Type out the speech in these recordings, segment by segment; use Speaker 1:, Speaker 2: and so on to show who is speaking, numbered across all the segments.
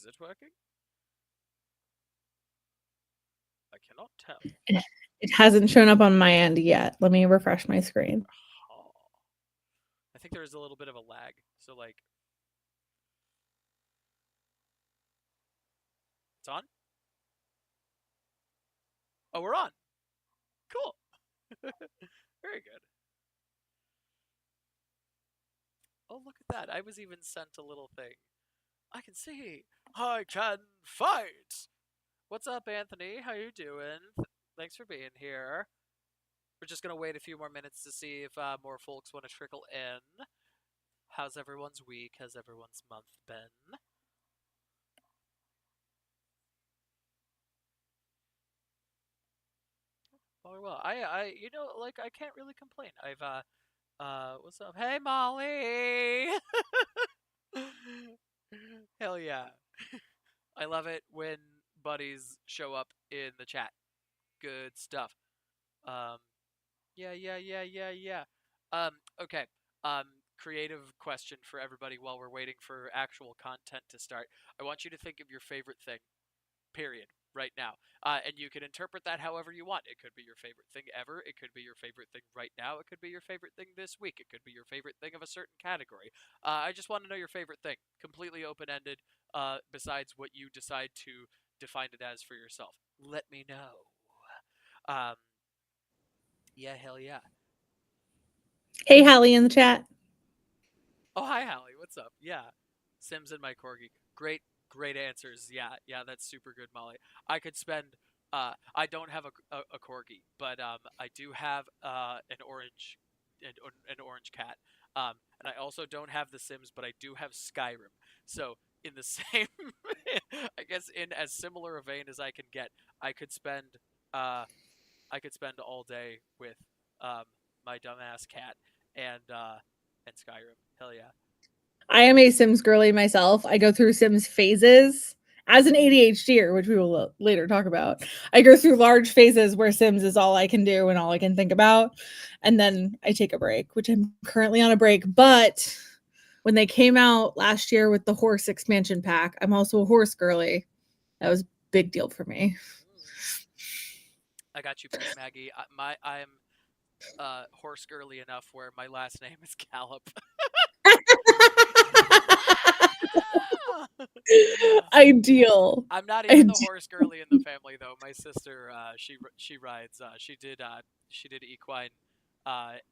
Speaker 1: Is it working? I cannot tell.
Speaker 2: It hasn't shown up on my end yet. Let me refresh my screen.
Speaker 1: Oh. I think there is a little bit of a lag. So, like, it's on? Oh, we're on. Cool. Very good. Oh, look at that. I was even sent a little thing. I can see. I can fight. What's up, Anthony? How you doing? Thanks for being here. We're just going to wait a few more minutes to see if more folks want to trickle in. How's everyone's week? How's everyone's month been? Oh, well, you know, like, I can't really complain. What's up? Hey, Molly! Hell yeah. I love it when buddies show up in the chat. Good stuff. Yeah. Okay. Creative question for everybody while we're waiting for actual content to start. I want you to think of your favorite thing, period, right now. And you can interpret that however you want. It could be your favorite thing ever. It could be your favorite thing right now. It could be your favorite thing this week. It could be your favorite thing of a certain category. I just want to know your favorite thing. Completely open-ended, besides what you decide to define it as for yourself. Let me know. Yeah, hell yeah.
Speaker 2: Hey, Hallie in the chat.
Speaker 1: Oh, hi, Hallie. What's up? Yeah. Sims and my corgi. Great answers. Yeah, that's super good, Molly. I could spend. I don't have a corgi, but I do have an orange cat. And I also don't have The Sims, but I do have Skyrim. So in the same, I guess in as similar a vein as I can get, I could spend all day with my dumbass cat and Skyrim. Hell yeah.
Speaker 2: I am a Sims girly myself. I go through Sims phases. As an ADHDer, which we will later talk about, I go through large phases where Sims is all I can do and all I can think about. And then I take a break, which I'm currently on a break. But when they came out last year with the horse expansion pack, I'm also a horse girly. That was a big deal for me.
Speaker 1: I got you, Pink Maggie. I'm horse girly enough where my last name is Gallop.
Speaker 2: Ideal.
Speaker 1: I'm not even the horse girly in the family though. My sister, she rides. She did equine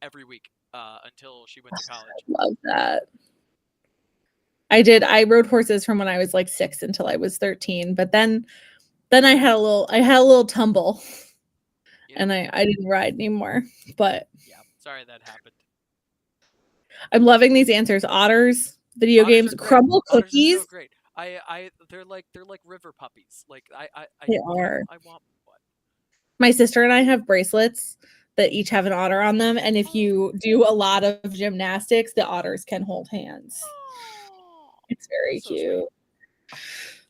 Speaker 1: every week until she went to college.
Speaker 2: I love that. I rode horses from when I was like 6 until I was 13, but then I had a little tumble. Yep. And I didn't ride anymore. But
Speaker 1: yeah, sorry that happened.
Speaker 2: I'm loving these answers. Otters, video games, crumble cookies.
Speaker 1: Otters are so great. They're like river puppies. Like
Speaker 2: they are.
Speaker 1: I want one.
Speaker 2: My sister and I have bracelets that each have an otter on them, and if you do a lot of gymnastics, the otters can hold hands. Oh, it's very cute. Sweet.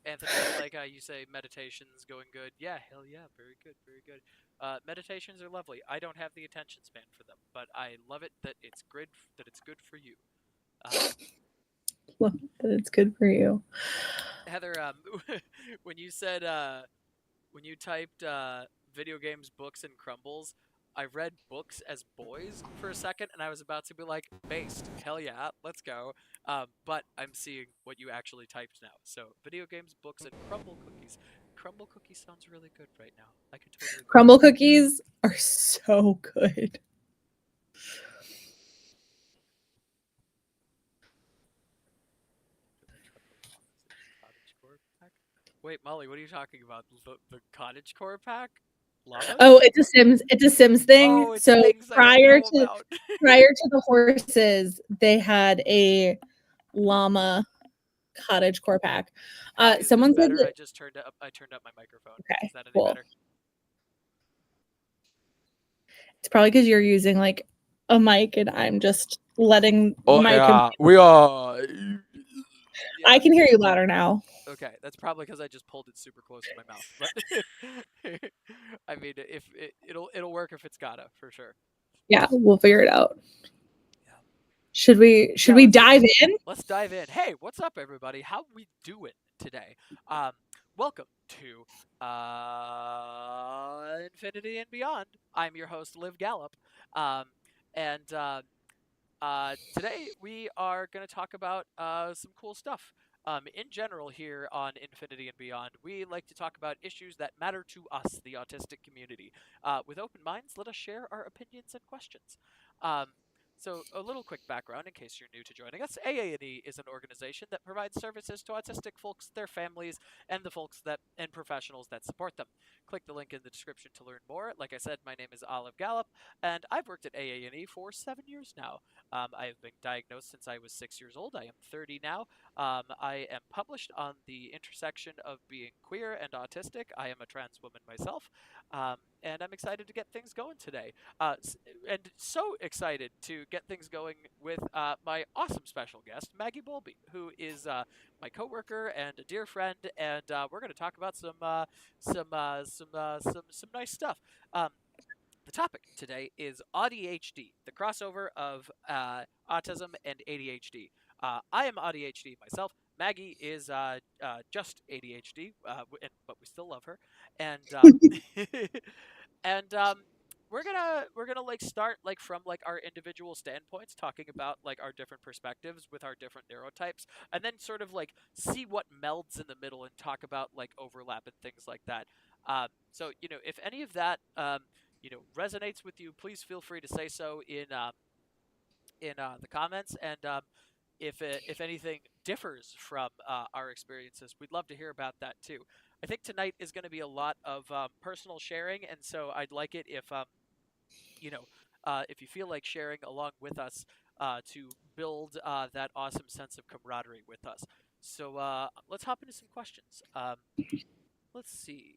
Speaker 1: Anthony, like you say, meditation's going good. Yeah, hell yeah, very good. Meditations are lovely. I don't have the attention span for them, but I love it that it's good for you.
Speaker 2: Love that it's good for you.
Speaker 1: Heather, when you said when you typed video games, books, and crumbles, I read books as boys for a second, and I was about to be like, based. Hell yeah, let's go. But I'm seeing what you actually typed now. So, video games, books, and crumble cookies. Crumble cookies sounds really good right now. I could totally.
Speaker 2: Crumble cookies are so good.
Speaker 1: Wait, Molly, what are you talking about? The cottage core pack? Llamas?
Speaker 2: Oh, it's a Sims thing.
Speaker 1: Oh, it's
Speaker 2: so
Speaker 1: prior to
Speaker 2: the horses, they had a llama cottage core pack. Someone said that,
Speaker 1: I turned up my microphone.
Speaker 2: Okay,
Speaker 1: is that any better?
Speaker 2: It's probably because you're using like a mic and I'm just letting
Speaker 1: my computer. We are.
Speaker 2: Yeah. I can hear you louder now.
Speaker 1: Okay, that's probably because I just pulled it super close to my mouth. But I mean, if it'll work if it's gotta, for sure.
Speaker 2: Yeah, we'll figure it out. Yeah. Should we dive in?
Speaker 1: Let's dive in. Hey, what's up, everybody? How we doing today. Um, Welcome to Infinity and Beyond. I'm your host, Liv Gallup. Um, and Today we are going to talk about some cool stuff. In general, here on Infinity and Beyond, we like to talk about issues that matter to us, the autistic community. With open minds, let us share our opinions and questions. Um, so, a little quick background in case you're new to joining us. AANE is an organization that provides services to autistic folks, their families, and the folks that and professionals that support them. Click the link in the description to learn more. Like I said, my name is Olive Gallup, and I've worked at AANE for 7 years now. I have been diagnosed since I was 6 years old. I am 30 now. I am published on the intersection of being queer and autistic. I am a trans woman myself, and I'm excited to get things going today. And so excited to get things going with my awesome special guest, Maggie Bowlby, who is my coworker and a dear friend, and we're going to talk about some nice stuff. Um, the topic today is AuDHD, the crossover of autism and ADHD. I am AuDHD myself. Maggie is just ADHD, but we still love her. And and we're gonna like start like from like our individual standpoints, talking about like our different perspectives with our different neurotypes, and then sort of like see what melds in the middle and talk about like overlap and things like that. So if any of that resonates with you, please feel free to say so in the comments. And if anything differs from our experiences, we'd love to hear about that too. I think tonight is going to be a lot of personal sharing, and so I'd like it you know if you feel like sharing along with us to build that awesome sense of camaraderie with us. So let's hop into some questions. Let's see.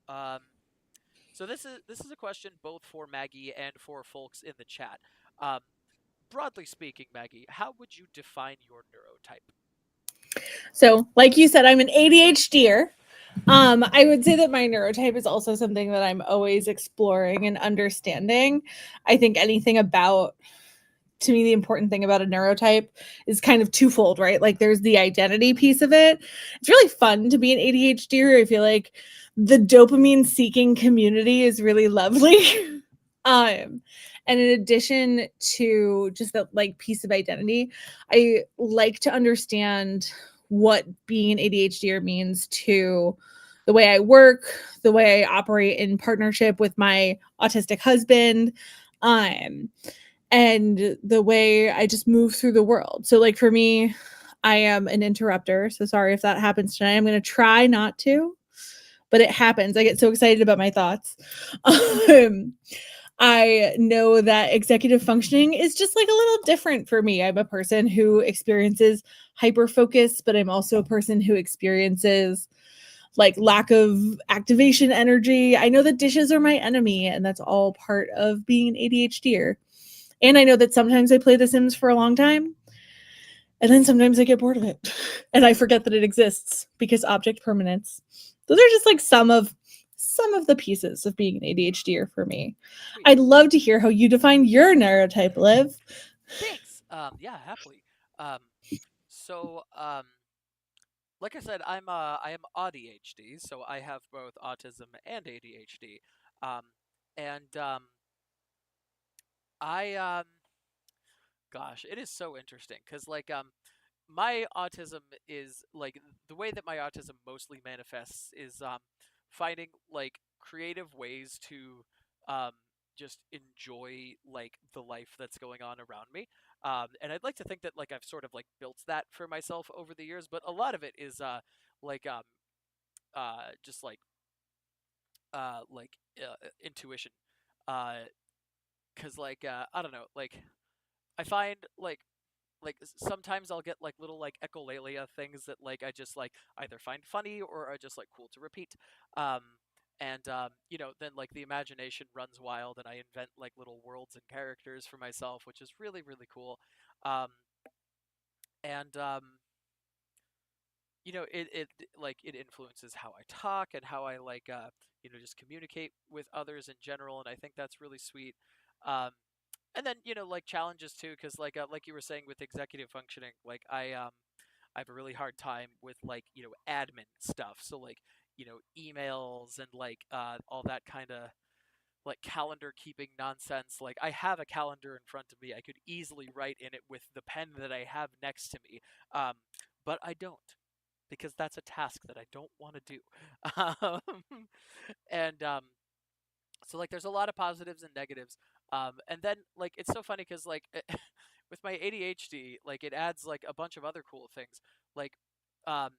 Speaker 1: Um, so this is a question both for Maggie and for folks in the chat. Um, Broadly speaking, Maggie, how would you define your neurotype?
Speaker 2: So, like you said, I'm an ADHDer. I would say that my neurotype is also something that I'm always exploring and understanding. I think anything about to me, the important thing about a neurotype is kind of twofold, right? Like there's the identity piece of it. It's really fun to be an ADHDer. I feel like the dopamine seeking community is really lovely. And in addition to just that like piece of identity, I like to understand what being an ADHDer means to the way I work, the way I operate in partnership with my autistic husband. Um, and the way I just move through the world. So, like for me, I am an interrupter. So, sorry if that happens tonight. I'm going to try not to, but it happens. I get so excited about my thoughts. Um, I know that executive functioning is just like a little different for me. I'm a person who experiences hyper focus, but I'm also a person who experiences like lack of activation energy. I know that dishes are my enemy, and that's all part of being an ADHDer. And I know that sometimes I play The Sims for a long time, and then sometimes I get bored of it and I forget that it exists because object permanence. Those are just like some of the pieces of being an ADHDer for me.
Speaker 1: Sweet.
Speaker 2: I'd love to hear how you define your neurotype, Liv.
Speaker 1: Thanks. Yeah, happily. Um, so, like I said, I am AuDHD, so I have both autism and ADHD. Um, and I Gosh, it is so interesting because my autism is like the way that my autism mostly manifests is finding like creative ways to um, just enjoy like the life that's going on around me. And I'd like to think that like I've sort of like built that for myself over the years, but a lot of it is like just intuition. Because I don't know, like I find sometimes I'll get like little like echolalia things that like I just like either find funny or are just like cool to repeat. Um, and then like the imagination runs wild and I invent like little worlds and characters for myself, which is really really cool. Um, and it like it influences how I talk and how I like just communicate with others in general, and I think that's really sweet. Um, and then like challenges too, because like you were saying with executive functioning, like I have a really hard time with like, admin stuff. So like, emails and like all that kind of like calendar keeping nonsense. Like I have a calendar in front of me. I could easily write in it with the pen that I have next to me. Um, but I don't because that's a task that I don't want to do. Um, and so like there's a lot of positives and negatives. And then like it's so funny because like with my ADHD, like it adds like a bunch of other cool things. Like um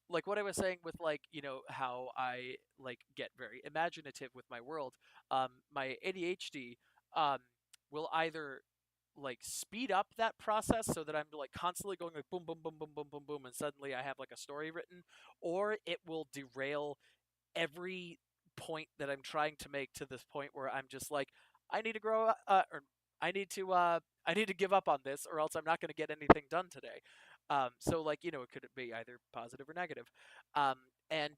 Speaker 1: like what I was saying with like, how I like get very imaginative with my world. My ADHD um will either like speed up that process so that I'm like constantly going like boom boom boom boom boom boom boom and suddenly I have like a story written, or it will derail every point that I'm trying to make to this point where I'm just like, I need to grow up, or I need to give up on this, or else I'm not going to get anything done today. So like, it could be either positive or negative. Um, and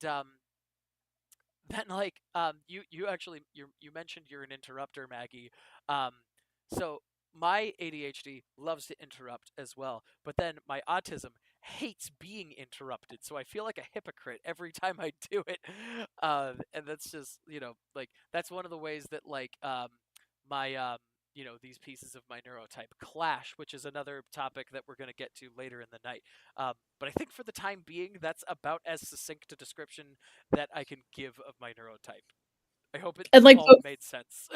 Speaker 1: then like, you actually you mentioned you're an interrupter, Maggie. Um, so my ADHD loves to interrupt as well, but then my autism hates being interrupted. So I feel like a hypocrite every time I do it. And that's just, like that's one of the ways that like my these pieces of my neurotype clash, which is another topic that we're going to get to later in the night. But I think for the time being, that's about as succinct a description that I can give of my neurotype. I hope it
Speaker 2: And like
Speaker 1: all made sense.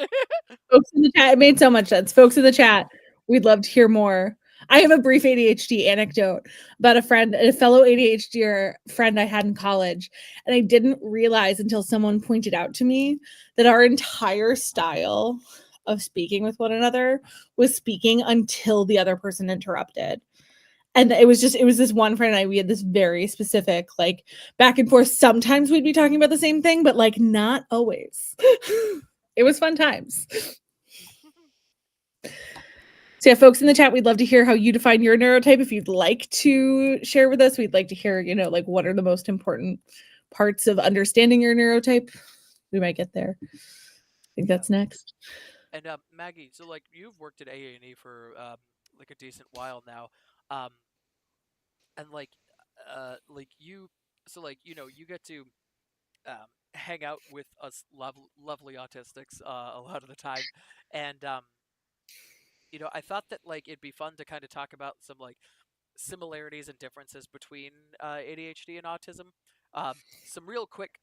Speaker 2: folks in the chat, it made so much sense. Folks in the chat, we'd love to hear more. I have a brief ADHD anecdote about a fellow ADHD friend I had in college. And I didn't realize until someone pointed out to me that our entire style of speaking with one another was speaking until the other person interrupted. And it was this one friend and I, we had this very specific, like, back and forth. Sometimes we'd be talking about the same thing, but like not always. It was fun times. So yeah, folks in the chat, we'd love to hear how you define your neurotype. If you'd like to share with us, we'd like to hear, like what are the most important parts of understanding your neurotype. We might get there. I think
Speaker 1: Yeah.
Speaker 2: that's next.
Speaker 1: And Maggie, so like you've worked at A&E for like a decent while now, um, and like you, so like you get to hang out with us lovely autistics a lot of the time, and I thought that like it'd be fun to kind of talk about some like similarities and differences between ADHD and autism. Some real quick,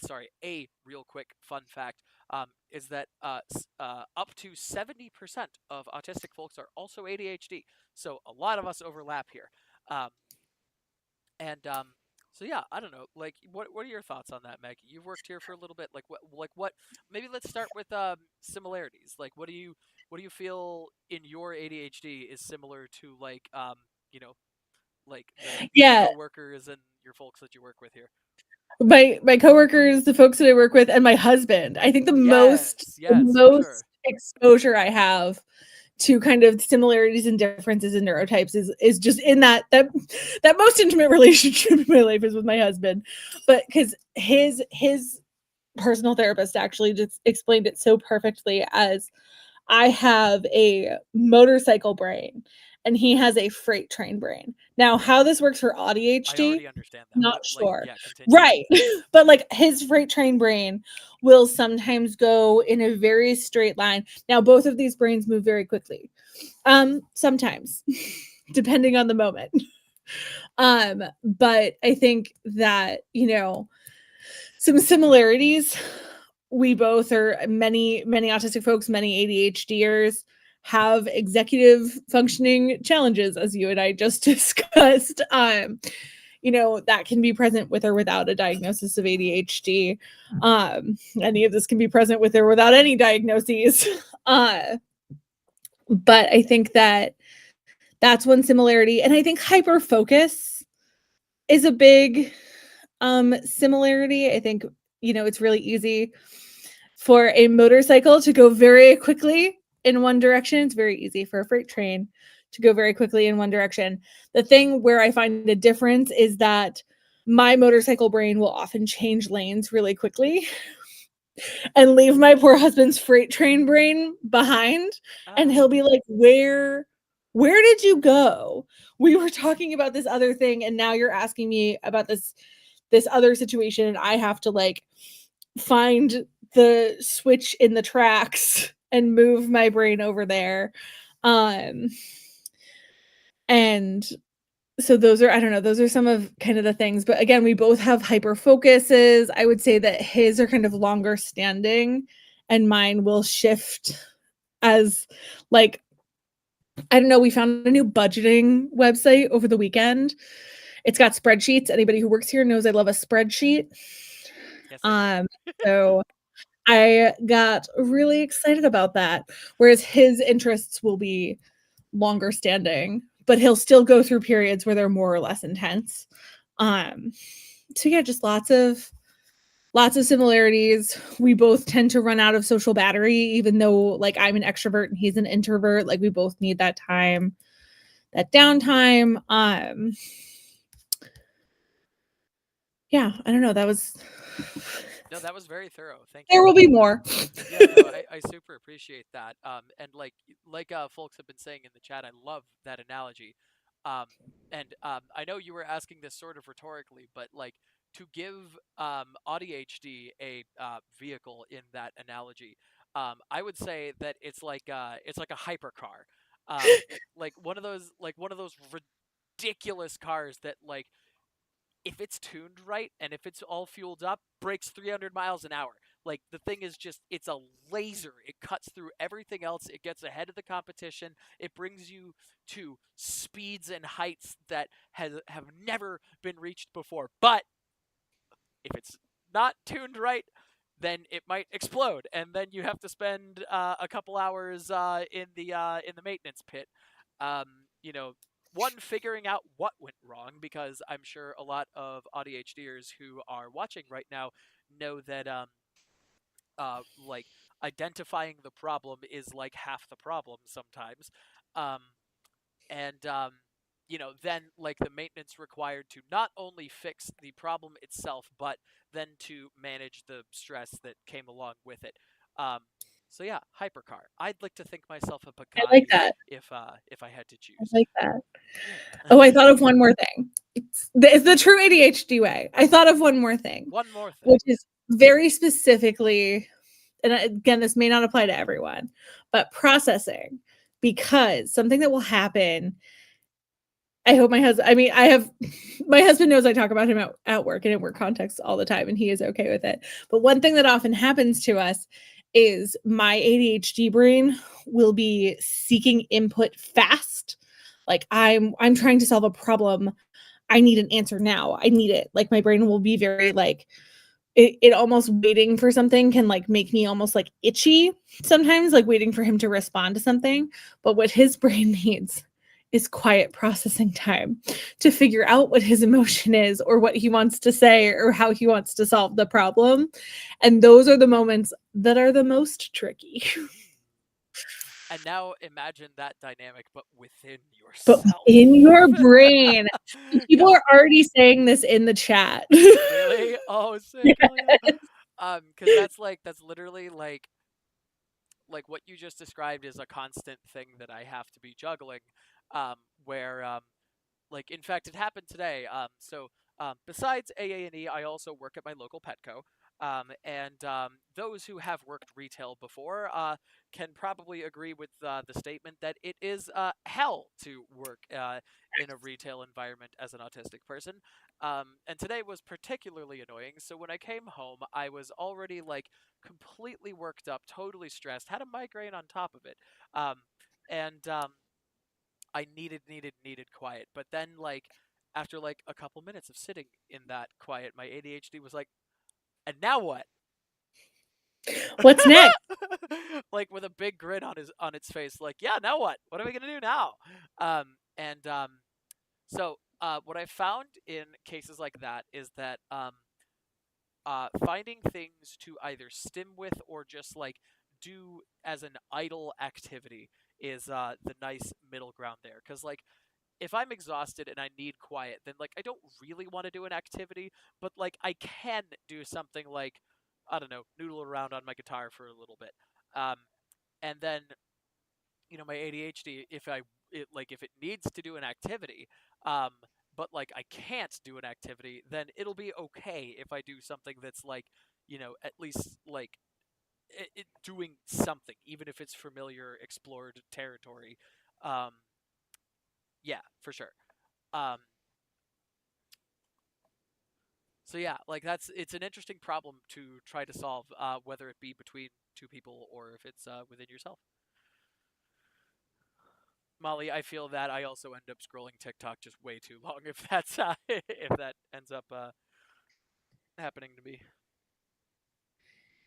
Speaker 1: sorry, a real quick fun fact is that up to 70% of autistic folks are also ADHD. So a lot of us overlap here. Um, and so yeah, I don't know. Like, what are your thoughts on that, Meg? You've worked here for a little bit. Like what? Maybe let's start with similarities. Like, what do you feel in your ADHD is similar to like you know like the
Speaker 2: Yeah,
Speaker 1: coworkers and your folks that you work with here?
Speaker 2: my coworkers, the folks that I work with, and my husband. I think
Speaker 1: Yes,
Speaker 2: the
Speaker 1: yes, for
Speaker 2: most
Speaker 1: sure.
Speaker 2: exposure I have to kind of similarities and differences in neurotypes is just in that most intimate relationship in my life is with my husband. But because his personal therapist actually just explained it so perfectly as I have a motorcycle brain and he has a freight train brain. Now, how this works for
Speaker 1: I
Speaker 2: AuDHD,
Speaker 1: already understand that,
Speaker 2: not
Speaker 1: but like,
Speaker 2: sure.
Speaker 1: yeah, continue.
Speaker 2: Right. But like his freight train brain will sometimes go in a very straight line. Now, both of these brains move very quickly. Sometimes, depending on the moment. But I think that, some similarities. We both are many autistic folks, many ADHDers have executive functioning challenges, as you and I just discussed. That can be present with or without a diagnosis of ADHD. Any of this can be present with or without any diagnoses. But I think that's one similarity. And I think hyper focus is a big similarity. I think, it's really easy for a motorcycle to go very quickly in one direction. It's very easy for a freight train to go very quickly in one direction. The thing where I find a difference is that my motorcycle brain will often change lanes really quickly and leave my poor husband's freight train brain behind. And he'll
Speaker 1: Oh,
Speaker 2: be like, where where did you go? We were talking about this other thing and now you're asking me about this other situation and I have to like find the switch in the tracks and move my brain over there. Um and so those are, I don't know, those are some of kind of the things, but again, we both have hyper focuses. I would say that his are kind of longer standing and mine will shift as like, I don't know, we found a new budgeting website over the weekend. It's got spreadsheets. Anybody who works here knows I love a spreadsheet.
Speaker 1: Yes, I do.
Speaker 2: Um, so I got really excited about that. Whereas his interests will be longer standing, but he'll still go through periods where they're more or less intense. Um, so yeah, just lots of similarities. We both tend to run out of social battery, even though like I'm an extrovert and he's an introvert. Like we both need that time, that downtime. Yeah, I don't know. That was
Speaker 1: No, that was very thorough. Thank you
Speaker 2: there
Speaker 1: for
Speaker 2: will be
Speaker 1: that.
Speaker 2: more.
Speaker 1: Yeah, no, I super appreciate that. And like folks have been saying in the chat, I love that analogy. Um, and I know you were asking this sort of rhetorically, but like to give AuDHD a vehicle in that analogy, I would say that it's like a hypercar, like one of those ridiculous cars that like if it's tuned right and if it's all fueled up, breaks 300 miles an hour. Like the thing is just, it's a laser. It cuts through everything else. It gets ahead of the competition. It brings you to speeds and heights that have never been reached before. But if it's not tuned right, then it might explode, and then you have to spend a couple hours in the maintenance pit. Um, you know, one figuring out what went wrong because I'm sure a lot of ADHDers who are watching right now know that like identifying the problem is like half the problem sometimes. Um, and then like the maintenance required to not only fix the problem itself but then to manage the stress that came along with it. um so yeah, hypercar. I'd like to think myself a
Speaker 2: I like
Speaker 1: Bugatti
Speaker 2: that.
Speaker 1: if I had to
Speaker 2: I
Speaker 1: choose.
Speaker 2: like that.
Speaker 1: Yeah.
Speaker 2: Oh, I thought of one more thing. It's the true ADHD way. I thought of one more thing,
Speaker 1: One more thing.
Speaker 2: which is very specifically, and again, this may not apply to everyone, but processing. Because something that will happen, I hope my husband, I mean, I have, my husband knows I talk about him at work and in work contexts all the time, and he is okay with it. But one thing that often happens to us is my ADHD brain will be seeking input fast. Like I'm trying to solve a problem. I need an answer now. I need it. Like my brain will be very like it almost waiting for something can like make me almost like itchy sometimes, like waiting for him to respond to something. But what his brain needs is quiet processing time to figure out what his emotion is or what he wants to say or how he wants to solve the problem. And those are the moments that are the most tricky.
Speaker 1: And now imagine that dynamic but within
Speaker 2: But
Speaker 1: yourself.
Speaker 2: in your brain, people
Speaker 1: Yeah.
Speaker 2: are already saying this in the chat.
Speaker 1: Really? Oh, sick. Hell yeah.
Speaker 2: Yes.
Speaker 1: Because that's literally like what you just described is a constant thing that I have to be juggling. Where like in fact it happened today. Besides AA&E, I also work at my local Petco. And those who have worked retail before can probably agree with the statement that it is hell to work in a retail environment as an autistic person. And today was particularly annoying. So when I came home, I was already like completely worked up, totally stressed, had a migraine on top of it. Um, and I needed quiet. But then like after like a couple minutes of sitting in that quiet, my ADHD was like, "And now what?"
Speaker 2: What's next?
Speaker 1: Like with a big grin on its face, like, "Yeah, now what? What are we gonna do now?" And so what I found in cases like that is that finding things to either stim with or just like do as an idle activity is the nice middle ground there. Because like if I'm exhausted and I need quiet, then like I don't really want to do an activity, but like I can do something like I don't know, noodle around on my guitar for a little bit. Um, and then my ADHD, like if it needs to do an activity, um, but like I can't do an activity, then it'll be okay if I do something that's like, at least like doing something, even if it's familiar, explored territory. Um, yeah, for sure. Um, so yeah, like it's an interesting problem to try to solve, whether it be between two people or if it's within yourself. Molly, I feel that I also end up scrolling TikTok just way too long if that's if that ends up happening to me.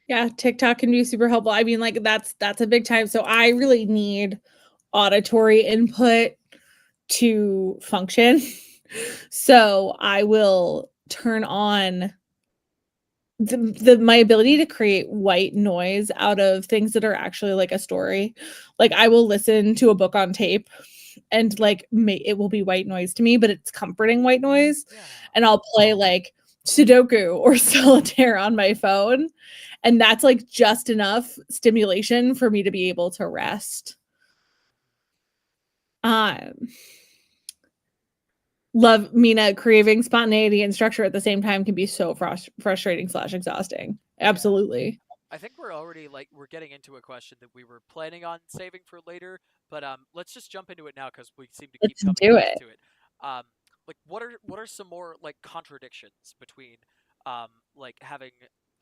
Speaker 2: Yeah, TikTok can be super helpful. I mean, like that's a big time. So I really need auditory input to function. So I will turn on the my ability to create white noise out of things that are actually like a story. Like I will listen to a book on tape and like it will be white noise to me, but it's comforting white noise.
Speaker 1: Yeah.
Speaker 2: And I'll play like Sudoku or solitaire on my phone. And that's like just enough stimulation for me to be able to rest. Um, love Mina craving spontaneity and structure at the same time can be so frustrating slash exhausting.
Speaker 1: Yeah.
Speaker 2: Absolutely.
Speaker 1: I think we're already like we're getting into a question that we were planning on saving for later, but let's just jump into it now because we seem to keep
Speaker 2: Let's
Speaker 1: coming
Speaker 2: do
Speaker 1: back
Speaker 2: it.
Speaker 1: to it. Um, like what are some more like contradictions between like having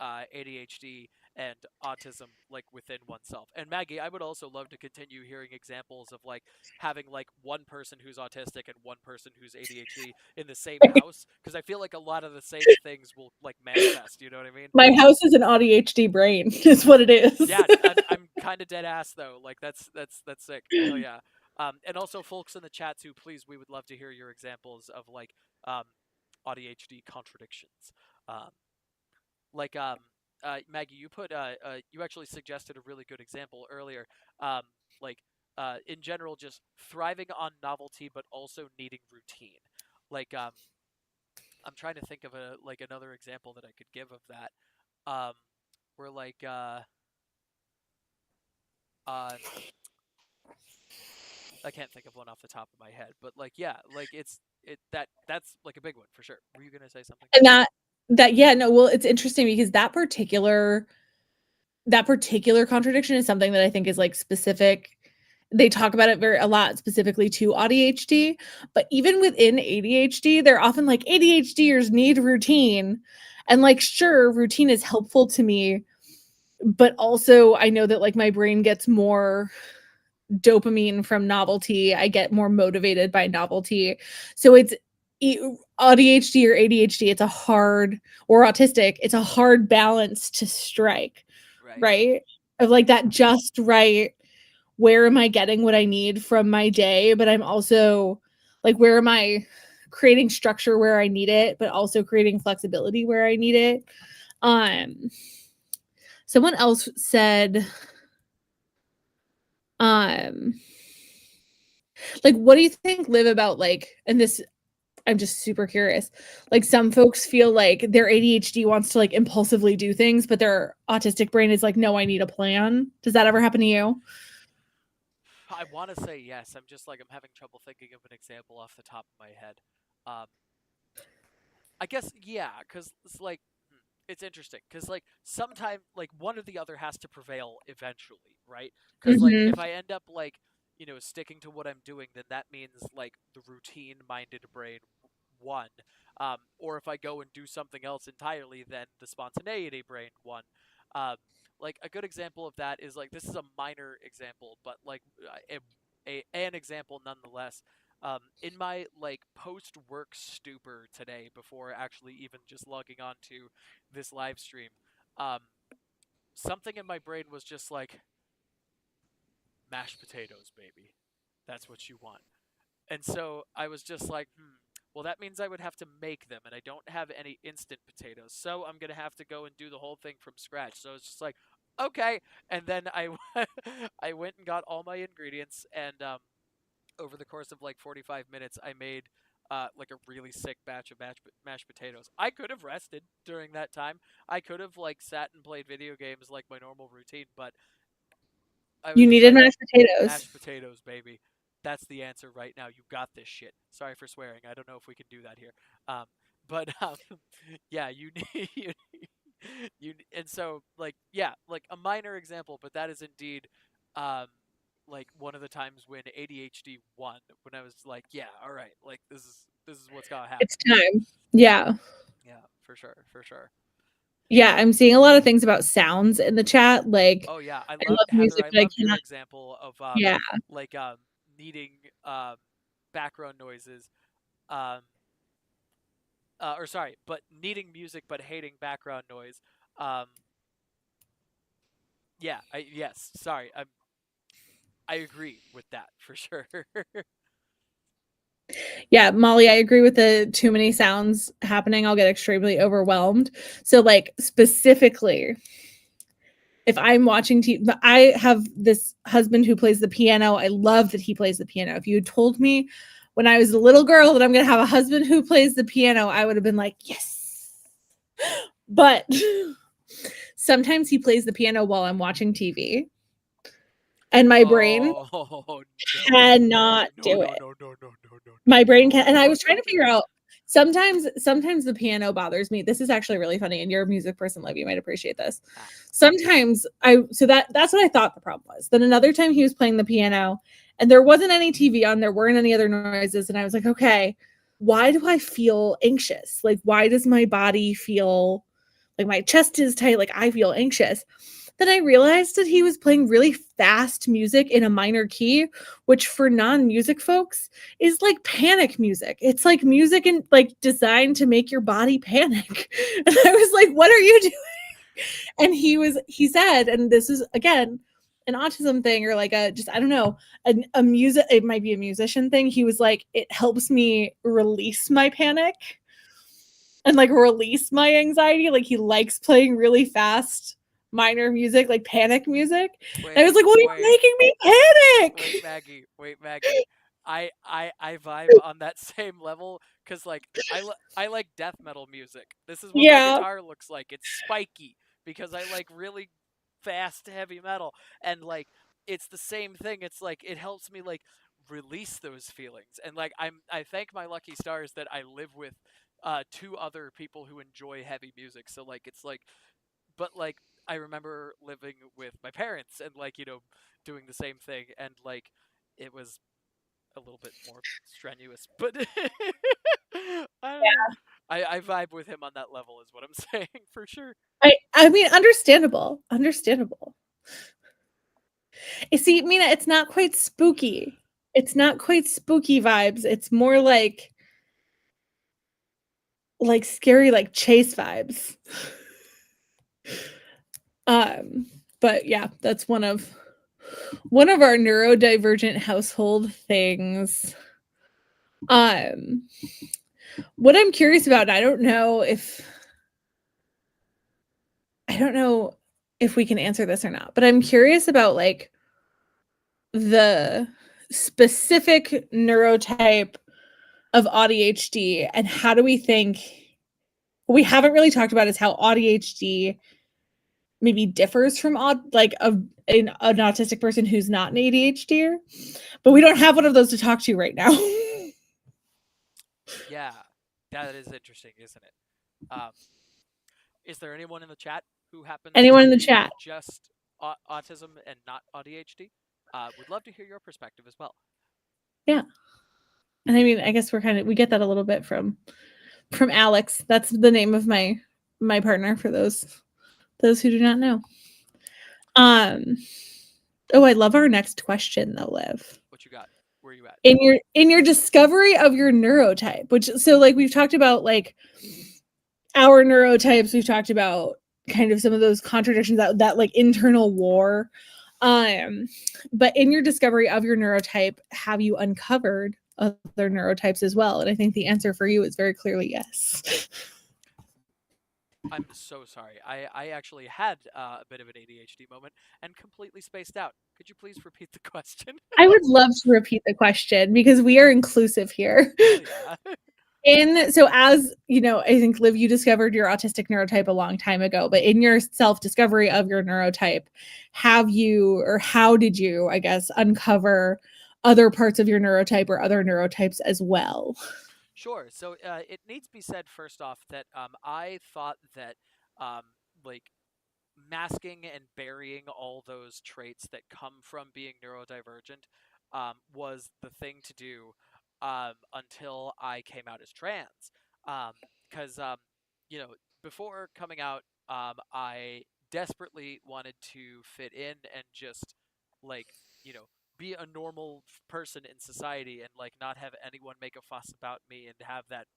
Speaker 1: ADHD and autism like within oneself? And Maggie, I would also love to continue hearing examples of like having like one person who's autistic and one person who's ADHD in the same house because I feel like a lot of the same things will like manifest. You know what I mean?
Speaker 2: My house is an AuDHD brain, is what it is.
Speaker 1: Yeah, I'm kind of dead ass though. Like that's sick. Hell yeah. And also, folks in the chat too, please, we would love to hear your examples of like um, ADHD contradictions. Um, like Maggie, you actually suggested a really good example earlier. Um, like in general, just thriving on novelty, but also needing routine. Like I'm trying to think of a like another example that I could give of that. Um, where like uh I can't think of one off the top of my head, but like yeah, like that's like a big one for sure. Were you gonna say something?
Speaker 2: And that yeah, no, well, it's interesting because that particular contradiction is something that I think is like specific. They talk about it very a lot specifically to ADHD, but even within ADHD, they're often like ADHDers need routine. And like sure, routine is helpful to me, but also I know that like my brain gets more dopamine from novelty. I get more motivated by novelty. So it's ADHD or ADHD, it's a hard or autistic, it's a hard balance to strike,
Speaker 1: Right.
Speaker 2: right? Of like that just right, where am I getting what I need from my day, but I'm also like where am I creating structure where I need it, but also creating flexibility where I need it. Um someone else said um like what do you think live about like and this I'm just super curious. Like some folks feel like their ADHD wants to like impulsively do things, but their autistic brain is like, no, I need a plan. Does that ever happen to you?
Speaker 1: I want to say yes. I'm just like I'm having trouble thinking of an example off the top of my head. Um, I guess yeah, because it's like it's interesting because like sometimes like one or the other has to prevail eventually, right? Because like
Speaker 2: Mm-hmm.
Speaker 1: if I end up like sticking to what I'm doing, then that means like the routine-minded brain won. Or if I go and do something else entirely, then the spontaneity brain won. Um, like a good example of that is like this is a minor example, but like an example nonetheless. In my like post work stupor today, before actually even just logging on to this live stream, um, something in my brain was just like mashed potatoes, baby. That's what you want. And so I was just like, well, that means I would have to make them, and I don't have any instant potatoes. So I'm going to have to go and do the whole thing from scratch. So it's just like, okay. And then I went and got all my ingredients, and over the course of like 45 minutes, I made like a really sick batch of mashed potatoes. I could have rested during that time. I could have like sat and played video games like my normal routine, but I was
Speaker 2: You
Speaker 1: just
Speaker 2: needed
Speaker 1: like,
Speaker 2: mashed potatoes.
Speaker 1: mashed potatoes, baby. That's the answer right now. You got this shit. Sorry for swearing. I don't know if we can do that here. But yeah, you need and so like yeah, like a minor example, but that is indeed um like one of the times when ADHD won, when I was like, yeah, all right, like this is what's gotta
Speaker 2: It's
Speaker 1: happen.
Speaker 2: time. Yeah.
Speaker 1: Yeah, for sure, for sure.
Speaker 2: Yeah, I'm seeing a lot of things about sounds in the chat, like,
Speaker 1: Oh yeah, I
Speaker 2: I
Speaker 1: loved
Speaker 2: love
Speaker 1: Heather.
Speaker 2: music,
Speaker 1: I
Speaker 2: but I
Speaker 1: loved your
Speaker 2: cannot.
Speaker 1: example of
Speaker 2: Yeah.
Speaker 1: like needing um background noises um or sorry, but needing music but hating background noise. Um yeah, yes, sorry. I agree with that for sure.
Speaker 2: Yeah, Molly, I agree with the too many sounds happening. I'll get extremely overwhelmed. So, like, specifically, if I'm watching TV, I have this husband who plays the piano. I love that he plays the piano. If you had told me when I was a little girl that I'm going to have a husband who plays the piano, I would have been like, yes. But sometimes he plays the piano while I'm watching TV, and my brain
Speaker 1: Oh no.
Speaker 2: cannot
Speaker 1: No,
Speaker 2: do
Speaker 1: no,
Speaker 2: it.
Speaker 1: no, no, no, no, no,
Speaker 2: My
Speaker 1: no,
Speaker 2: brain can,
Speaker 1: no,
Speaker 2: and I
Speaker 1: no,
Speaker 2: was trying
Speaker 1: no,
Speaker 2: to
Speaker 1: no.
Speaker 2: figure out, sometimes the piano bothers me. This is actually really funny, and you're a music person, Liv, you might appreciate this.
Speaker 1: Ah,
Speaker 2: Sometimes that's what I thought the problem was. Then another time he was playing the piano and there wasn't any TV on, there weren't any other noises, and I was like, okay, why do I feel anxious? Like, why does my body feel like my chest is tight, like I feel anxious? Then I realized that he was playing really fast music in a minor key, which for non-music folks is like panic music. It's like music and like designed to make your body panic. And I was like, what are you doing? And he said, and this is again an autism thing, or like a, just, I don't know, a music, it might be a musician thing. He was like, it helps me release my panic and like release my anxiety. Like he likes playing really fast minor music, like panic music. And I was
Speaker 1: wait,
Speaker 2: like, well, you're
Speaker 1: wait,
Speaker 2: making me
Speaker 1: wait,
Speaker 2: panic.
Speaker 1: Maggie, wait, Maggie. I vibe on that same level because like I like death metal music. This is what my
Speaker 2: Yeah.
Speaker 1: guitar looks like. It's spiky because I like really fast heavy metal, and like it's the same thing. It's like it helps me like release those feelings, and like I thank my lucky stars that I live with two other people who enjoy heavy music. So like it's like, but like I remember living with my parents and like doing the same thing, and like it was a little bit more strenuous, but I don't know. I vibe with him on that level is what I'm saying for sure.
Speaker 2: I mean, understandable. Understandable. You see, Mina, it's not quite spooky. It's not quite spooky vibes. It's more like scary, like chase vibes. Um, but yeah, that's one of our neurodivergent household things. Um, what I'm curious about, I don't know if we can answer this or not, but I'm curious about like the specific neurotype of AuDHD, and how do we think, what we haven't really talked about is how AuDHD maybe differs from an autistic person who's not an ADHDer, but we don't have one of those to talk to right now.
Speaker 1: Yeah, that is interesting, isn't it? Is there anyone in the chat who happens
Speaker 2: Anyone in
Speaker 1: to
Speaker 2: the
Speaker 1: be
Speaker 2: chat?
Speaker 1: just autism and not ADHD? Would love to hear your perspective as well.
Speaker 2: Yeah. And I mean, I guess we get that a little bit from Alex. That's the name of my partner, for those who do not know. Um oh, I love our next question though, Liv.
Speaker 1: What you got? Where you at?
Speaker 2: In your discovery of your neurotype, which, so like we've talked about like our neurotypes, we've talked about kind of some of those contradictions, that like internal war. Um, but in your discovery of your neurotype, have you uncovered other neurotypes as well? And I think the answer for you is very clearly yes.
Speaker 1: I'm so sorry. I actually had a bit of an ADHD moment and completely spaced out. Could you please repeat the question?
Speaker 2: I would love to repeat the question because we are inclusive here.
Speaker 1: Hell yeah.
Speaker 2: So as you know, I think, Liv, you discovered your autistic neurotype a long time ago, but in your self-discovery of your neurotype, have you, or how did you, I guess, uncover other parts of your neurotype or other neurotypes as well?
Speaker 1: Sure. So it needs to be said first off that I thought that um, like masking and burying all those traits that come from being neurodivergent was the thing to do until I came out as trans. Because, you know, before coming out, I desperately wanted to fit in and just, like, you know, be a normal person in society and, like, not have anyone make a fuss about me and have that,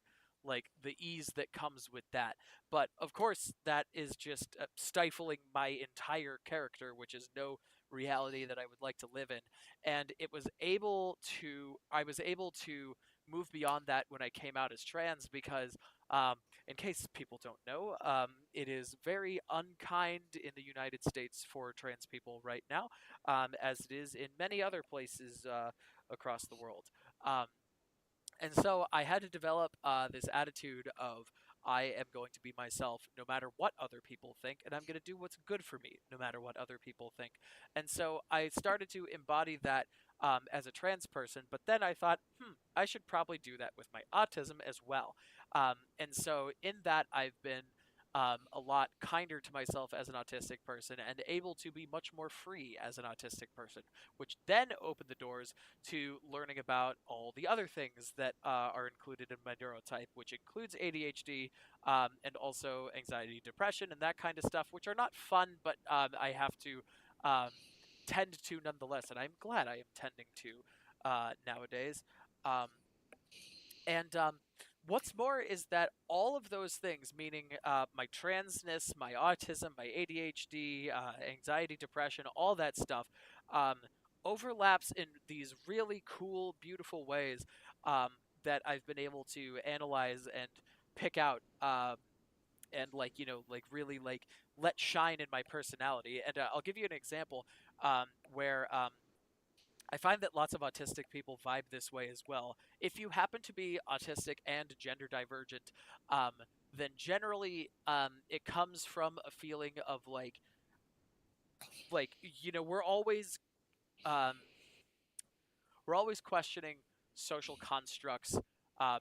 Speaker 1: like, the ease that comes with that. But of course, that is just stifling my entire character, which is no reality that I would like to live in. And I was able to move beyond that when I came out as trans because, um, in case people don't know, it is very unkind in the United States for trans people right now, as it is in many other places across the world. Um, and so I had to develop this attitude of I am going to be myself no matter what other people think, and I'm going to do what's good for me no matter what other people think. And so I started to embody that as a trans person, but then I thought, I should probably do that with my autism as well. And so in that, I've been a lot kinder to myself as an autistic person and able to be much more free as an autistic person, which then opened the doors to learning about all the other things that are included in my neurotype, which includes ADHD and also anxiety, depression, and that kind of stuff, which are not fun, but I have to um, tend to nonetheless, and I'm glad I am tending to nowadays. Um, and what's more is that all of those things, meaning my transness, my autism, my ADHD, anxiety, depression, all that stuff, um, overlaps in these really cool, beautiful ways that I've been able to analyze and pick out. And like like really like let shine in my personality. And I'll give you an example where I find that lots of autistic people vibe this way as well. If you happen to be autistic and gender divergent, um, then generally it comes from a feeling of like um, we're always questioning social constructs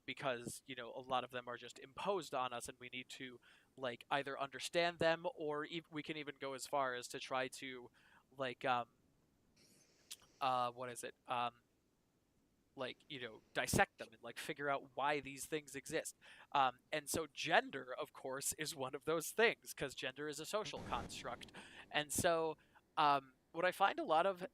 Speaker 1: because a lot of them are just imposed on us, and we need to like either understand them or we can even go as far as to try to like what is it like dissect them and like figure out why these things exist. And so gender of course is one of those things because gender is a social construct. And so what I find a lot of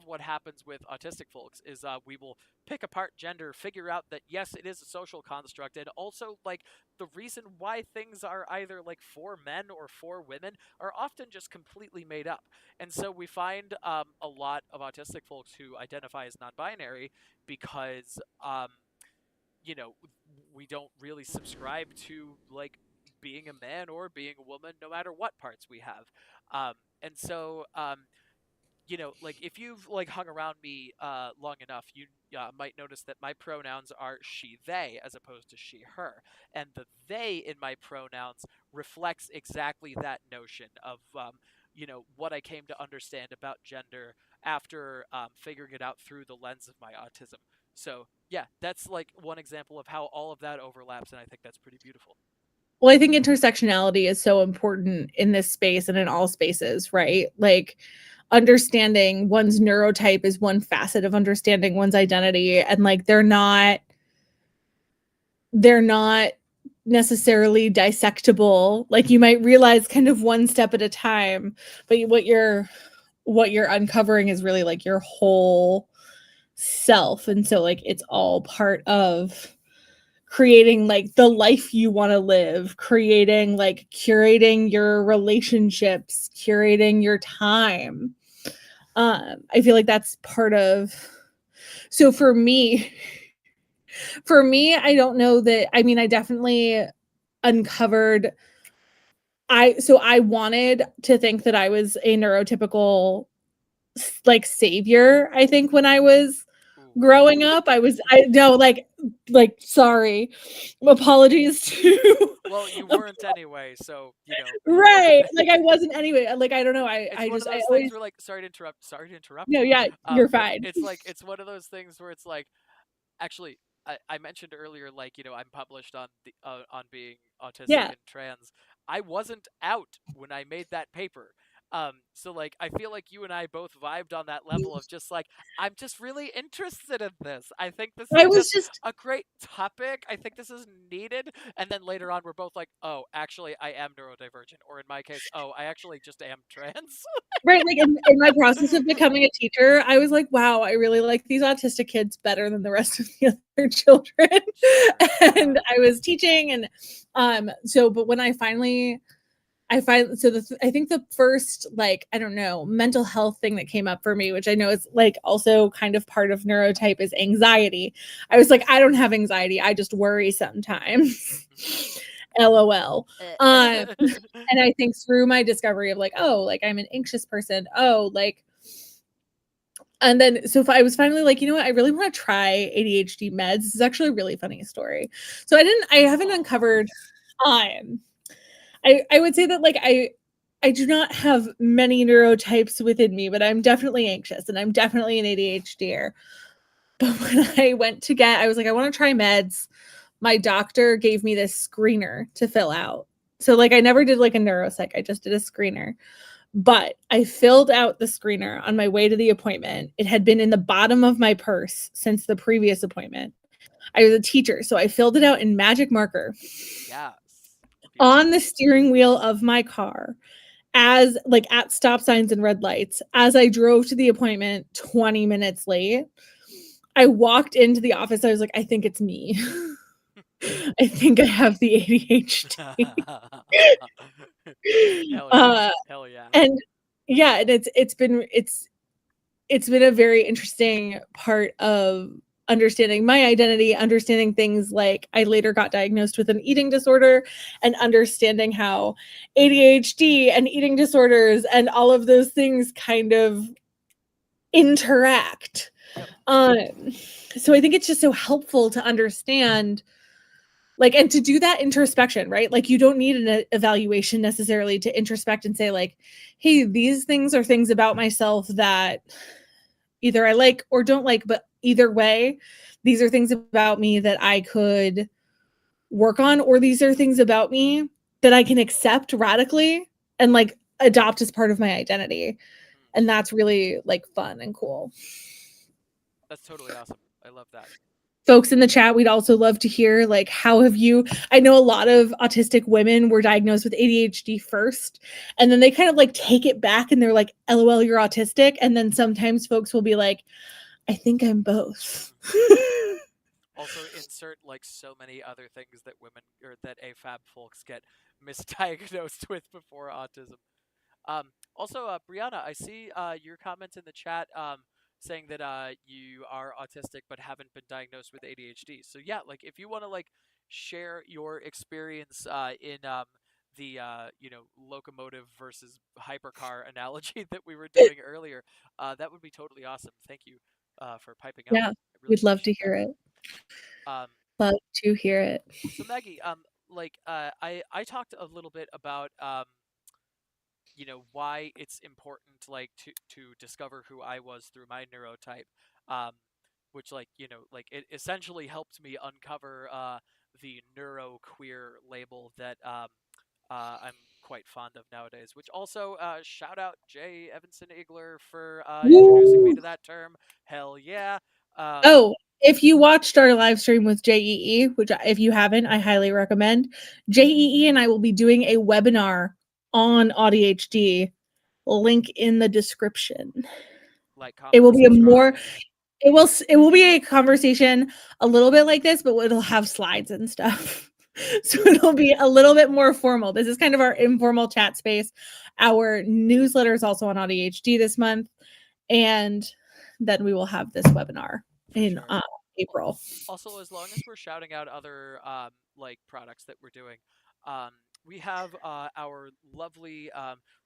Speaker 1: what happens with autistic folks is we will pick apart gender, figure out that yes, it is a social construct, and also like the reason why things are either like for men or for women are often just completely made up. And so we find a lot of autistic folks who identify as non-binary because you know we don't really subscribe to like being a man or being a woman no matter what parts we have. And so like if you've like hung around me long enough, you might notice that my pronouns are she they as opposed to she her, and the they in my pronouns reflects exactly that notion of what I came to understand about gender after figuring it out through the lens of my autism. So yeah, that's like one example of how all of that overlaps, and I think that's pretty beautiful.
Speaker 2: Well, I think intersectionality is so important in this space and in all spaces, right? Like understanding one's neurotype is one facet of understanding one's identity, and like they're not necessarily dissectable. Like you might realize kind of one step at a time, but what you're uncovering is really like your whole self. And so like it's all part of creating like the life you want to live, creating like curating your relationships, curating your time. I feel like that's part of, so for me, I don't know that, I mean, I definitely uncovered, I wanted to think that I was a neurotypical like savior. I think when I was
Speaker 1: Ooh.
Speaker 2: growing up, I know like like, sorry. Apologies to
Speaker 1: Well, you weren't anyway, so you're
Speaker 2: right. Like I wasn't anyway. Like I don't know.
Speaker 1: it's
Speaker 2: I
Speaker 1: one of
Speaker 2: just I
Speaker 1: those things
Speaker 2: always
Speaker 1: where, like, sorry to interrupt
Speaker 2: no,
Speaker 1: you.
Speaker 2: yeah, you're
Speaker 1: But
Speaker 2: fine.
Speaker 1: it's like it's one of those things where it's like, actually, I mentioned earlier, like, I'm published on being autistic
Speaker 2: Yeah.
Speaker 1: and trans. I wasn't out when I made that paper. So like I feel like you and I both vibed on that level of just like, I'm just really interested in this. I think this is
Speaker 2: I was
Speaker 1: just
Speaker 2: just
Speaker 1: a great topic. I think this is needed. And then later on we're both like, oh, actually I am neurodivergent, or in my case, oh, I actually just am trans.
Speaker 2: right, like in my process of becoming a teacher, I was like, wow, I really like these autistic kids better than the rest of the other children.
Speaker 1: Sure. Yeah.
Speaker 2: And I was teaching and so but when I find so I think the first like I don't know mental health thing that came up for me, which I know is like also kind of part of neurotype, is anxiety. I was like, I don't have anxiety, I just worry sometimes. LOL. And I think through my discovery of like, oh, like I'm an anxious person. Oh, like and then so if I was finally like, you know what, I really want to try ADHD meds. This is actually a really funny story. So I haven't
Speaker 1: Oh.
Speaker 2: uncovered um I would say that like I do not have many neurotypes within me, but I'm definitely anxious and I'm definitely an ADHDer. But when I was like, I want to try meds. My doctor gave me this screener to fill out. So like I never did like a neuropsych, I just did a screener. But I filled out the screener on my way to the appointment. It had been in the bottom of my purse since the previous appointment. I was a teacher, so I filled it out in magic marker
Speaker 1: Yes.
Speaker 2: on the
Speaker 1: Beautiful.
Speaker 2: steering wheel of my car as like at stop signs and red lights as I drove to the appointment 20 minutes late. I walked into the office. I was like, I think it's me. I think I have the ADHD.
Speaker 1: Hell yeah.
Speaker 2: uh
Speaker 1: Hell yeah.
Speaker 2: and yeah, and it's been a very interesting part of understanding my identity, understanding things like I later got diagnosed with an eating disorder, and understanding how ADHD and eating disorders and all of those things kind of interact.
Speaker 1: Yep.
Speaker 2: Um, so I think it's just so helpful to understand like and to do that introspection, right? Like you don't need an evaluation necessarily to introspect and say like, hey, these things are things about myself that either I like or don't like, but either way, these are things about me that I could work on, or these are things about me that I can accept radically and like adopt as part of my identity.
Speaker 1: Mm.
Speaker 2: And that's really like fun and cool.
Speaker 1: That's totally awesome. I love that.
Speaker 2: Folks in the chat, we'd also love to hear like how have you I know a lot of autistic women were diagnosed with ADHD first, and then they kind of like take it back and they're like, LOL, you're autistic. And then sometimes folks will be like, I think I'm both.
Speaker 1: Also, insert like so many other things that women or that AFAB folks get misdiagnosed with before autism. Also, Brianna, I see your comments in the chat saying that you are autistic but haven't been diagnosed with ADHD. So yeah, like if you want to like share your experience in the locomotive versus hypercar analogy that we were doing earlier, that would be totally awesome. Thank you for piping up.
Speaker 2: Yeah,
Speaker 1: I really
Speaker 2: we'd love to
Speaker 1: appreciate that.
Speaker 2: hear it.
Speaker 1: Um,
Speaker 2: Love to hear it.
Speaker 1: so Maggie, like I talked a little bit about why it's important like to discover who I was through my neurotype, um which like like it essentially helped me uncover the neuro queer label that I'm quite fond of nowadays, which also shout out Jay Evanson Igler for introducing me
Speaker 2: Woo!
Speaker 1: to that term. Hell yeah.
Speaker 2: Oh, if you watched our live stream with JEE, which if you haven't, I highly recommend, JEE and I will be doing a webinar on AuDHD. Link in the description.
Speaker 1: Like,
Speaker 2: It
Speaker 1: comment,
Speaker 2: will
Speaker 1: and
Speaker 2: be a more
Speaker 1: subscribe.
Speaker 2: it will be a conversation a little bit like this, but it'll have slides and stuff. So it'll be a little bit more formal. This is kind of our informal chat space. Our newsletter is also on AuDHD this month, and then we will have this webinar
Speaker 1: For
Speaker 2: in
Speaker 1: sure.
Speaker 2: April.
Speaker 1: Also, as long as we're shouting out other like products that we're doing, um, we have our lovely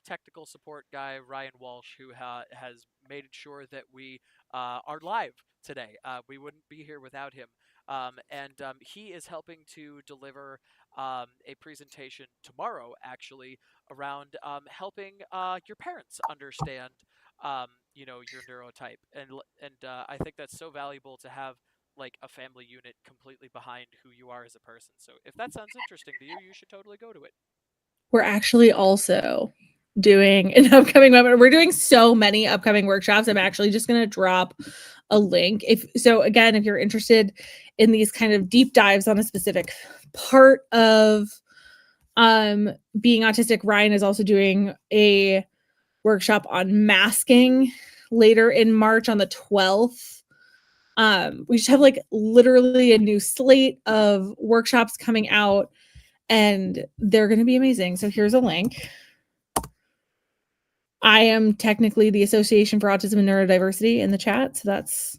Speaker 1: technical support guy Ryan Walsh, who has made sure that we are live today. We wouldn't be here without him. And he is helping to deliver a presentation tomorrow, actually, around helping your parents understand, your neurotype. And I think that's so valuable to have like a family unit completely behind who you are as a person. So if that sounds interesting to you, you should totally go to it.
Speaker 2: We're actually also doing an upcoming webinar. We're doing so many upcoming workshops. I'm actually just going to drop a link. If so, again, if you're interested in these kind of deep dives on a specific part of being autistic, Ryan is also doing a workshop on masking later in March on the 12th. We just have like literally a new slate of workshops coming out, and they're going to be amazing. So here's a link. I am technically the Association for Autism and Neurodiversity in the chat, so that's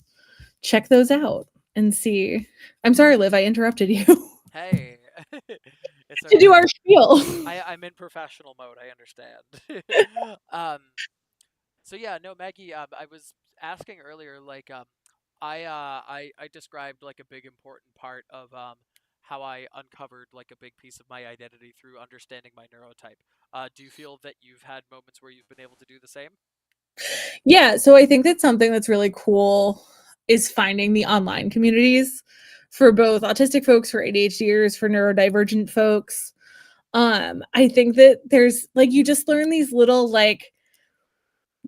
Speaker 2: check those out and see. I'm sorry, Liv, I interrupted you
Speaker 1: Hey, it's
Speaker 2: to do
Speaker 1: okay.
Speaker 2: our spiel.
Speaker 1: I'm in professional mode. I understand. um, so yeah, no, Maggie. I was asking earlier, like, I described like a big important part of how I uncovered like a big piece of my identity through understanding my neurotype. Do you feel that you've had moments where you've been able to do the same?
Speaker 2: Yeah, so I think that something that's really cool is finding the online communities for both autistic folks, for ADHDers, for neurodivergent folks. I think that there's like you just learn these little like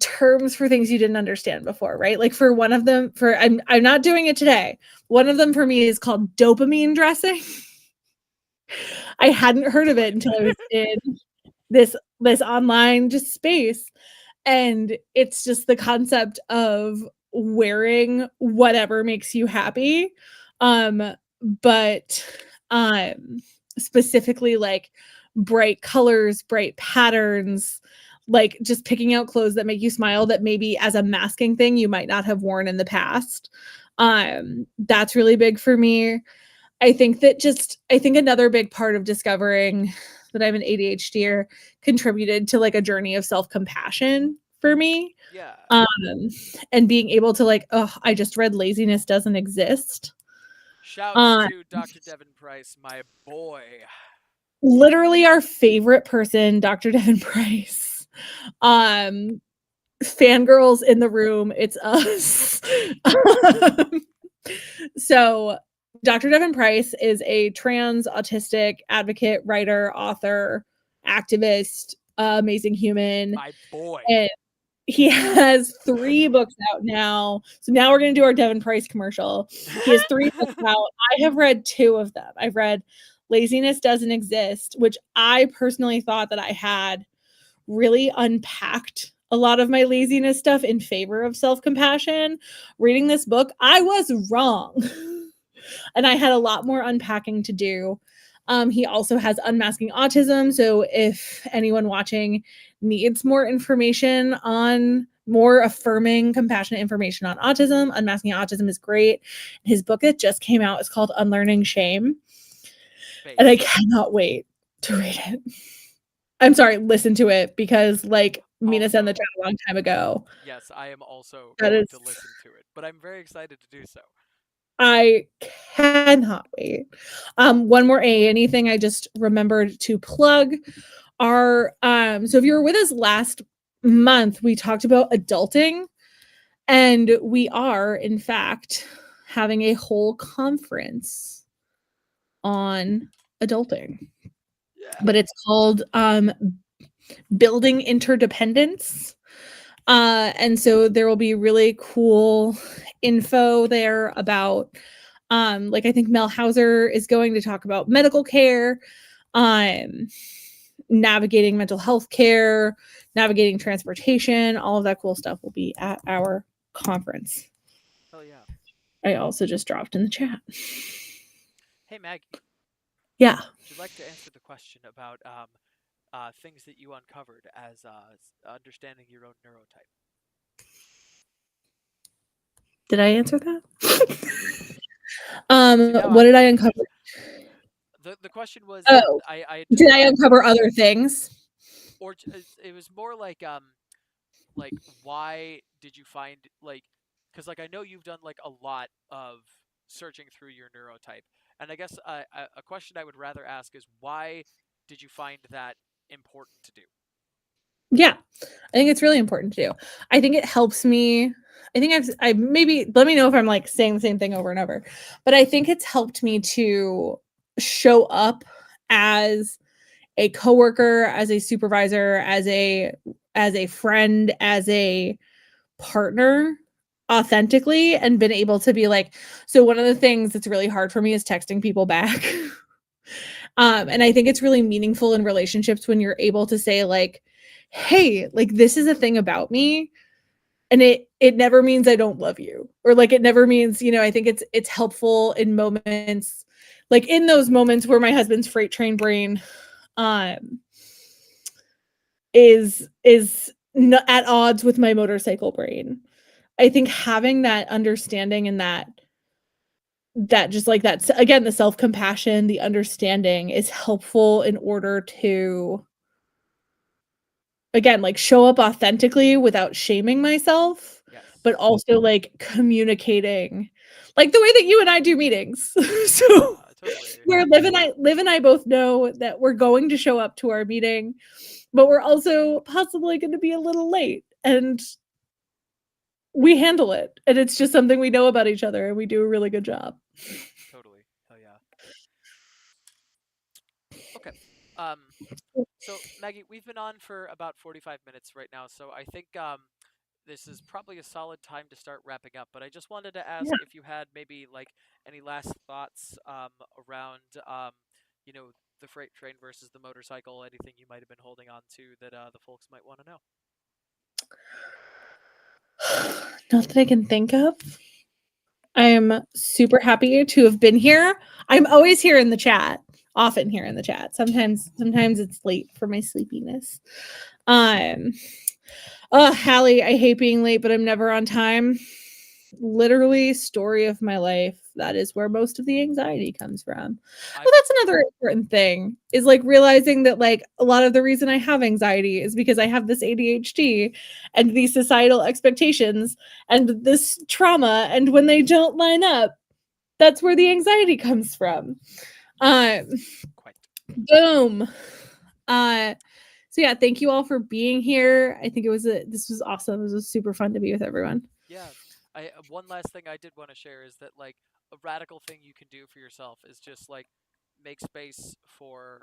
Speaker 2: terms for things you didn't understand before, right? Like for one of them, for I'm not doing it today. One of them for me is called dopamine dressing. I hadn't heard of it
Speaker 1: Explain.
Speaker 2: until I was in this online just space, and it's just the concept of wearing whatever makes you happy, um but um specifically like bright colors, bright patterns, like just picking out clothes that make you smile that maybe as a masking thing you might not have worn in the past. That's really big for me. I think another big part of discovering that I'm an ADHDer contributed to like a journey of self-compassion for me.
Speaker 1: Yeah.
Speaker 2: Um, and being able to like, oh, I just read Laziness Doesn't Exist.
Speaker 1: Shouts
Speaker 2: Uh,
Speaker 1: to Dr. Devin Price, my boy.
Speaker 2: literally our favorite person, Dr. Devin Price. Um, fangirls in the room, it's us. So Dr. Devin Price is a trans autistic advocate, writer, author, activist, amazing human.
Speaker 1: My boy.
Speaker 2: And he has 3 books out now. So now we're going to do our Devin Price commercial. He has 3 books out. I have read 2 of them. I've read Laziness Doesn't Exist, which I personally thought that I had really unpacked a lot of my laziness stuff in favor of self-compassion. Reading this book, I was wrong. And I had a lot more unpacking to do. He also has Unmasking Autism. So if anyone watching needs more information on more affirming, compassionate information on autism, Unmasking Autism is great. His book that just came out is called Unlearning Shame. And I
Speaker 1: Based.
Speaker 2: cannot wait to read it. I'm sorry, listen to it because like Mina said in the
Speaker 1: Also,
Speaker 2: chat a long time ago,
Speaker 1: yes, I am also
Speaker 2: that
Speaker 1: going
Speaker 2: is
Speaker 1: to listen to it, but I'm very excited to do so.
Speaker 2: I cannot wait. One more anything I just remembered to plug our so if you were with us last month, we talked about adulting, and we are in fact having a whole conference on adulting.
Speaker 1: Yeah.
Speaker 2: But it's called Building Interdependence. And so there will be really cool info there about like I think Mel Hauser is going to talk about medical care, um, navigating mental health care, navigating transportation, all of that cool stuff will be at our conference.
Speaker 1: Hell yeah.
Speaker 2: I also just dropped in the chat.
Speaker 1: Hey, Maggie,
Speaker 2: Yeah.
Speaker 1: would you like to answer the question about things that you uncovered as understanding your own neurotype?
Speaker 2: Did I answer that?
Speaker 1: See, now
Speaker 2: What
Speaker 1: I'm
Speaker 2: did I uncover?
Speaker 1: confused. The question was
Speaker 2: Oh,
Speaker 1: I
Speaker 2: did I
Speaker 1: described,
Speaker 2: uncover other things?
Speaker 1: or it was more like why did you find like because like I know you've done like a lot of searching through your neurotype, and I guess a question I would rather ask is why did you find that important to do?
Speaker 2: Yeah. I think it's really important to do. I think it helps me. I think I maybe let me know if I'm like saying the same thing over and over, but I think it's helped me to show up as a coworker, as a supervisor, as a friend, as a partner authentically and been able to be like, so one of the things that's really hard for me is texting people back. And I think it's really meaningful in relationships when you're able to say like, hey, like this is a thing about me, and it never means I don't love you, or like it never means, I think it's helpful in moments, like in those moments where my husband's freight train brain um is at odds with my motorcycle brain. I think having that understanding and that just like that, again, the self-compassion, the understanding is helpful in order to, again, like show up authentically without shaming myself,
Speaker 1: Yes.
Speaker 2: but also like communicating like the way that you and I do meetings. So
Speaker 1: I totally
Speaker 2: where
Speaker 1: agree.
Speaker 2: Liv and I both know that we're going to show up to our meeting, but we're also possibly going to be a little late, and we handle it. And it's just something we know about each other, and we do a really good job.
Speaker 1: Totally. Hell yeah. Okay. Um, so Maggie, we've been on for about 45 minutes right now, so I think this is probably a solid time to start wrapping up. But I just wanted to ask
Speaker 2: Yeah.
Speaker 1: if you had maybe like any last thoughts around you know, the freight train versus the motorcycle, anything you might have been holding on to that the folks might want to know.
Speaker 2: Not that I can think of. I am super happy to have been here. I'm always here in the chat, often here in the chat. Sometimes it's late for my sleepiness. Um oh, Hallie, I hate being late, but I'm never on time. Literally story of my life. That is where most of the anxiety comes from.
Speaker 1: I
Speaker 2: Well, that's another important thing, is like realizing that like a lot of the reason I have anxiety is because I have this ADHD and these societal expectations and this trauma, and when they don't line up, that's where the anxiety comes from. Um
Speaker 1: quite.
Speaker 2: Boom. Uh so yeah, thank you all for being here. I think this was awesome. It was super fun to be with everyone.
Speaker 1: Yeah. I one last thing I did want to share is that like a radical thing you can do for yourself is just like make space for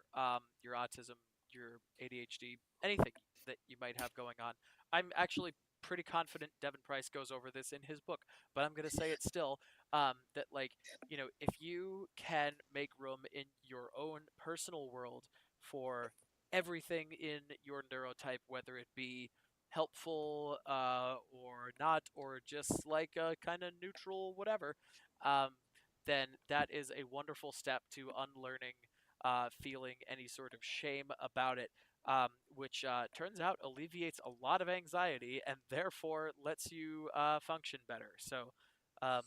Speaker 1: your autism, your ADHD, anything that you might have going on. I'm actually pretty confident Devin Price goes over this in his book, but I'm going to say it still, that like, you know, if you can make room in your own personal world for everything in your neurotype, whether it be helpful or not, or just like a kind of neutral whatever, um, then that is a wonderful step to unlearning feeling any sort of shame about it, which turns out alleviates a lot of anxiety and therefore lets you function better. So, um,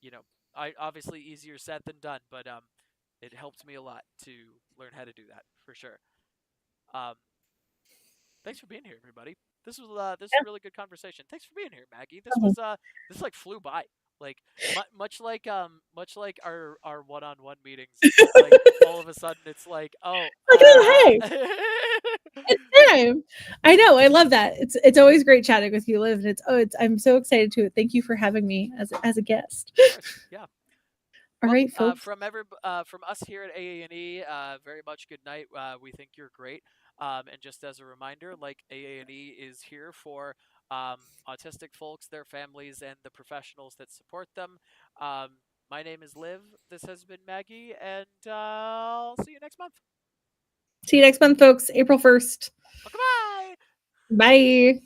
Speaker 1: you know, I obviously easier said than done, but it helped me a lot to learn how to do that for sure. Um, Thanks for being here, everybody. This is a really good conversation. Thanks for being here, Maggie. This like flew by. Like much like our one-on-one meetings. Like all of a sudden it's like, oh,
Speaker 2: Like, oh hey, it's time. I know. I love that. It's always great chatting with you, Liv. And it's I'm so excited to. Thank you for having me as a guest.
Speaker 1: of course, yeah.
Speaker 2: All
Speaker 1: Well,
Speaker 2: right, folks.
Speaker 1: from us here at AANE, very much good night. We think you're great. And just as a reminder, like AANE is here for autistic folks, their families, and the professionals that support them. Um, my name is Liv. This has been Maggie, and I'll see you next month.
Speaker 2: See you next month, folks. April 1st.
Speaker 1: Bye.
Speaker 2: Bye.